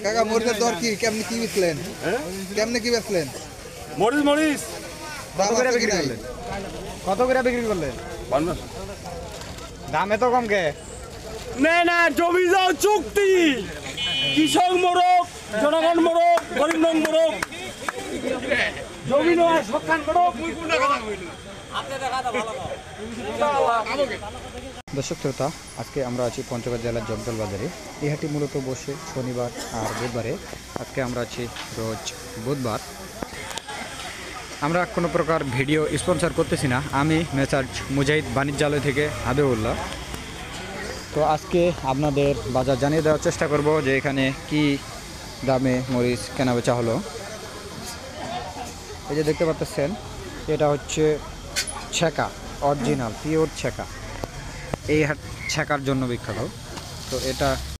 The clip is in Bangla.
কাকা মরিচের দর কি কেমনে কি বেচলেন? কেমনে কি বেচলেন? মরিচ দাম আছে কি নাই? কত করে বিক্রি করলেন? দাম এত কম কে? না জমি যাও চুক্তি, কৃষক মোরক, জনগণ মোরক, গরিব নং মোরক, জমি নয় সরকার মোরক। দর্শক শ্রোতা, আজকে আমরা আছি পঞ্চগড় জেলার জগদল বাজারে। এই হাটটি মূলত বসে শনিবার আর বুধবারে। আজকে আমরা আছি রোজ বুধবার। আমরা কোনো প্রকার ভিডিও স্পন্সর করতেছি না। আমি মেসার্জ মুজাহিদ বাণিজ্যালয় থেকে হাবিবুল্লাহ। তো আজকে আপনাদের বাজার জানিয়ে দেওয়ার চেষ্টা করব যে এখানে কি দামে মরিচ কেনাবেচা হলো। এই যে দেখতে পাচ্ছেন, এটা হচ্ছে ছেঁকা, অরিজিনাল পিওর ছেঁকা। এই হাট ছেঁকার জন্য বিখ্যাত। তো এটা